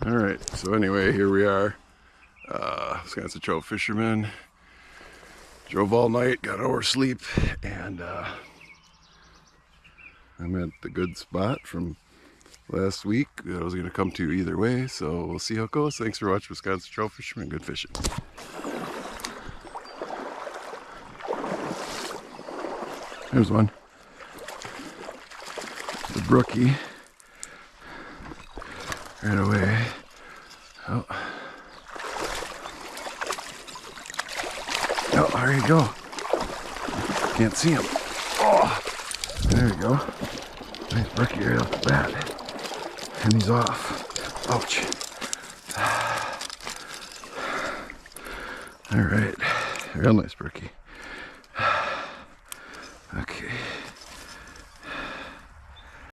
All right, so anyway, here we are. Wisconsin Trail fishermen. Drove all night, got an hour's sleep, and I'm at the good spot from last week that I was going to come to either way, so we'll see how it goes. Thanks for watching Wisconsin Trail Fishermen. Good fishing. There's one. The brookie. Right away. Oh. Oh, there you go. Can't see him. Oh, there you go. Nice brookie right off the bat. And he's off. Ouch. All right. Real nice brookie. Okay.